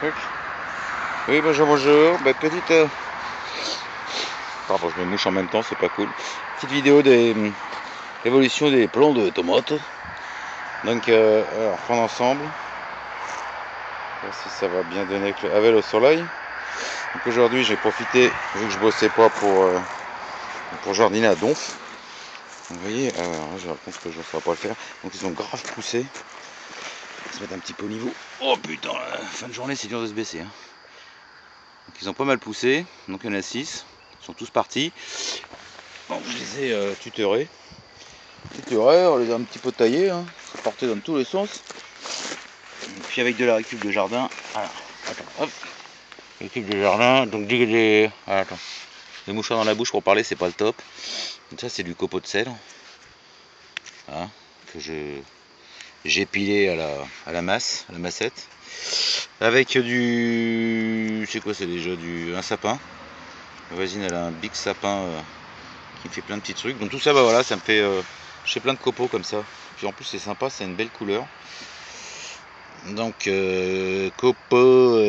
Tac. Oui, bonjour, bonjour. Bah, petite. Pardon, je me mouche en même temps, c'est pas cool. Petite vidéo des l'évolution des plants de tomates. Donc, alors, prendre ensemble. Voir si ça va bien donner avec le soleil. Donc aujourd'hui, j'ai profité, vu que je bossais pas pour jardiner à Donf. Vous voyez, alors, je pense que je ne saurais pas le faire. Donc ils ont grave poussé. On va se mettre un petit peu au niveau. Oh putain, la fin de journée, c'est dur de se baisser. Hein. Donc ils ont pas mal poussé. Donc il y en a 6. Ils sont tous partis. Bon, je les ai tutorés. On les a un petit peu taillés. Hein. Ça partait dans tous les sens. Et puis avec de la récup de jardin. Alors, attends, hop. Récup de jardin. Donc attends. Les mouchoirs dans la bouche pour parler, c'est pas le top. Donc ça, c'est du copeau de sel. Hein, que j'ai pilé à la massette. Avec du. C'est quoi, c'est déjà un sapin. Ma voisine, elle a un big sapin qui me fait plein de petits trucs. Donc tout ça, bah voilà, ça me fait. Je fais plein de copeaux comme ça. Puis en plus, c'est sympa, c'est une belle couleur. Donc, copeaux.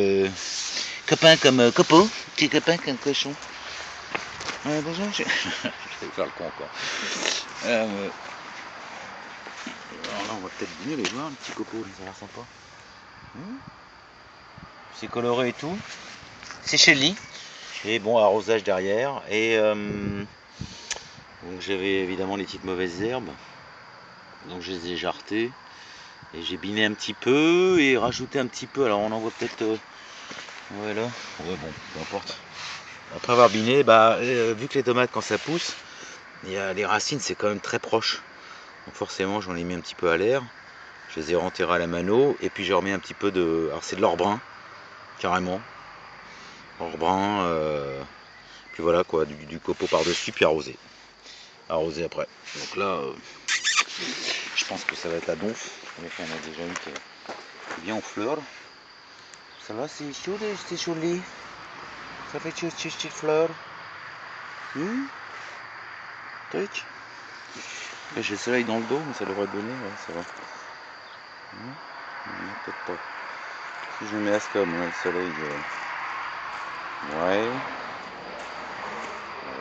Copain comme copeaux. Petit copain comme cochon. Bonjour, je vais faire le con encore. Alors là, on va peut-être venir les voir, les petits copeaux, ça a l'air sympa. C'est coloré et tout. C'est chez lui. Et bon, arrosage derrière. Et donc j'avais évidemment les petites mauvaises herbes. Donc je les ai jartées. Et j'ai biné un petit peu et rajouté un petit peu. Alors on en voit peut-être. Voilà. Ouais, bon, peu importe. Après avoir biné, bah, vu que les tomates, quand ça pousse, les racines, c'est quand même très proche. Donc forcément, j'en ai mis un petit peu à l'air. Je les ai renterrés à la mano. Et puis j'ai remis un petit peu de. Alors c'est de l'or brun, carrément. Or brun. Puis voilà quoi, du copeau par-dessus, puis arrosé. Arrosé après. Donc là, je pense que ça va être la donf. On a déjà une qui est bien en fleurs. Ça va, c'est chaud, c'est joli. Ça fait petites fleurs. Truc. J'ai le soleil dans le dos, mais ça devrait donner, ouais, ça va. Peut-être pas. Si je me mets à ce comme, le soleil. Ouais.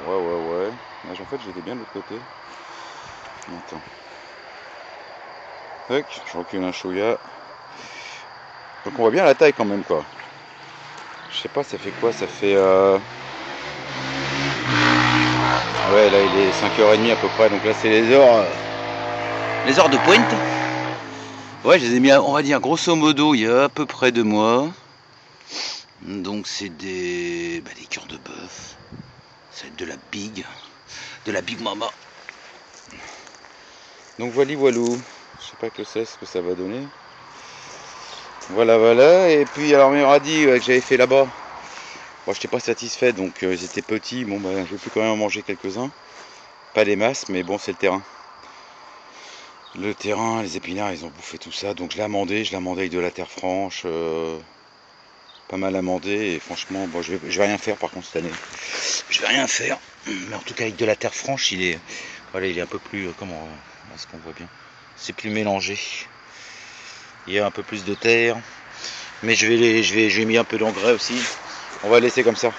Ouais. En fait, j'étais bien de l'autre côté. Attends. Tac, je recule un chouïa. Donc on voit bien la taille quand même, quoi. Je sais pas, ça fait quoi? Ça fait. Ouais, là il est 5h30 à peu près, donc là c'est les heures de pointe. Ouais, je les ai mis, on va dire, grosso modo, il y a à peu près 2 mois. Donc c'est des cœurs de bœuf. Ça va être de la Big Mama. Donc voilou. Je sais pas que c'est ce que ça va donner. Voilà. Et puis alors mes radis que j'avais fait là-bas. Bon, j'étais pas satisfait, donc ils étaient petits. Bon, je vais plus quand même en manger quelques-uns. Pas des masses, mais bon, c'est le terrain. Le terrain, les épinards, ils ont bouffé tout ça. Donc je l'ai amendé avec de la terre franche. Pas mal amendé. Et franchement, bon, je vais rien faire par contre cette année. Je vais rien faire. Mais en tout cas, avec de la terre franche, il est un peu plus. Comment est-ce qu'on voit bien? C'est plus mélangé. Il y a un peu plus de terre. Mais je vais mis un peu d'engrais aussi. On va laisser comme ça.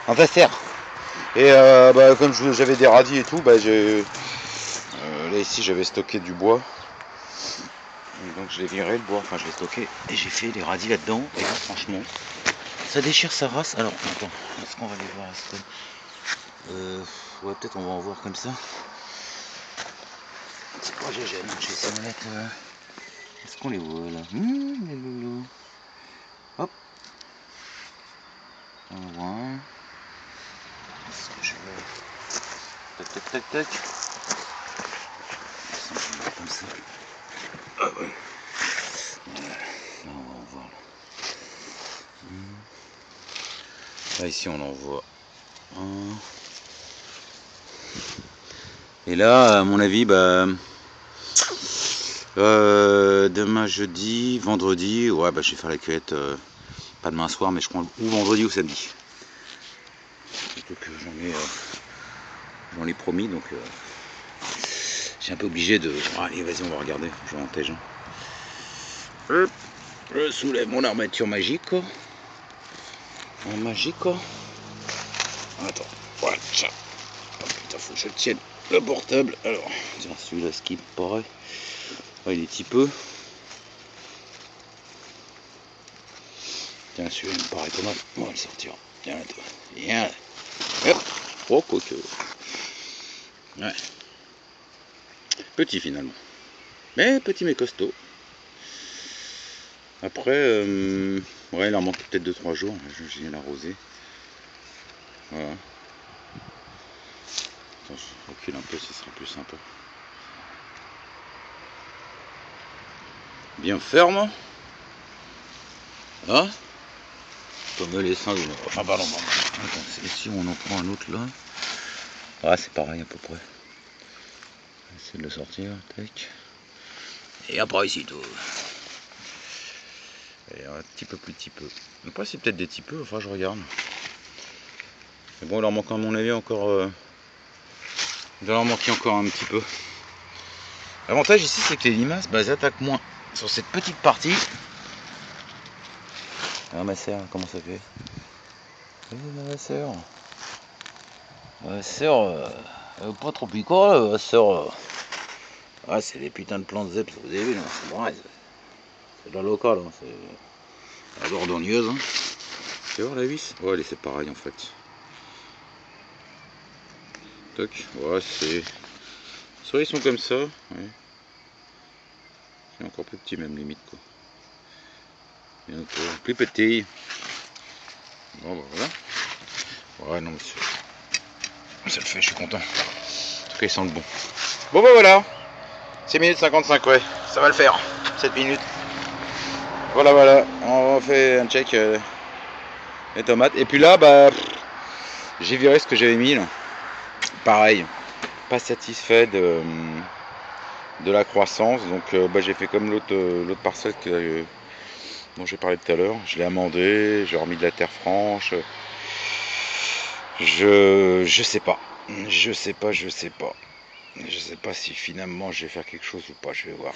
En ça sert. Et comme j'avais des radis et tout, là ici j'avais stocké du bois. Donc je l'ai viré le bois, enfin je l'ai stocké et j'ai fait les radis là-dedans. Et là franchement, ça déchire sa race. Alors attends, est-ce qu'on va les voir ouais, peut-être on va en voir comme ça. C'est quoi j'ai gêne? Je vais essayer de mettre. Est-ce qu'on les voit là? Les loulous. Hop. On voit un. Est-ce que je vais. Tac. Comme ça. Ah ouais. Là on va en voir. Là ici on en voit un. Et là à mon avis demain jeudi, vendredi, ouais je vais faire la cueillette pas demain soir mais je crois ou vendredi ou samedi. Surtout que j'en ai promis donc j'ai un peu obligé de. Allez vas-y on va regarder, je vais en tège. Je soulève mon armature magique. En magique. Attends, voilà. Oh putain, faut que je tienne le portable. Alors, tiens, celui-là, ce qui me paraît. Ouais, il est petit peu. Tiens, celui-là, il me paraît pas mal. On va le sortir. Tiens, là, viens. Hop. Oh, quoique. Ouais. Petit finalement. Mais petit mais costaud. Après, ouais, il en manque peut-être 2-3 jours. Je viens l'arroser. Voilà. Attends, je recule un peu, ce sera plus sympa. Bien ferme. Hein? Comme les seins d'une... Enfin, pardon, pardon. Attends, si on en prend un autre là. Ah, c'est pareil à peu près. On va essayer de le sortir. Tac. Et après, ici, tout. Et un petit peu plus petit peu. Après, c'est peut-être des petits peu, enfin, je regarde. Mais bon, il leur manque à mon avis encore... il doit leur manquer encore un petit peu. L'avantage ici, c'est que les limaces, bah, elles attaquent moins sur cette petite partie. Ah, ma sœur, comment ça fait? Oui, ma sœur. Ma sœur, pas trop picot, ma sœur. Ah, c'est des putains de plantes zep, vous avez vu, c'est vrai. C'est de la locale, hein. C'est la gordonnieuse. Hein. Tu vois la vis? Ouais, elle est pareil en fait. Toc, ouais, c'est. Soit ils sont comme ça, ouais. C'est encore plus petit, même limite quoi. Et encore plus petit. Bon, bah voilà. Ouais, non, mais ça le fait, je suis content. En tout cas, ils sentent bon. Bon, bah voilà. 6 minutes 55, ouais, ça va le faire. 7 minutes. Voilà, voilà. On fait un check les tomates. Et puis là, bah, j'ai viré ce que j'avais mis là. Pareil, pas satisfait de la croissance. Donc, bah, j'ai fait comme l'autre parcelle dont j'ai parlé tout à l'heure. Je l'ai amendé, j'ai remis de la terre franche. Je sais pas. Je sais pas. Je sais pas si finalement je vais faire quelque chose ou pas. Je vais voir.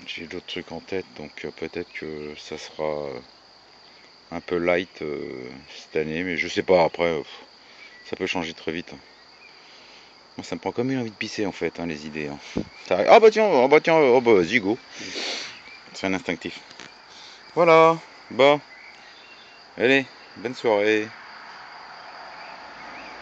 J'ai d'autres trucs en tête, donc peut-être que ça sera un peu light cette année, mais je sais pas. Après, ça peut changer très vite. Moi, ça me prend comme une envie de pisser en fait, hein, les idées. Hein. Ah bah tiens, oh bah vas-y go. C'est un instinctif. Voilà. Bon. Allez, bonne soirée.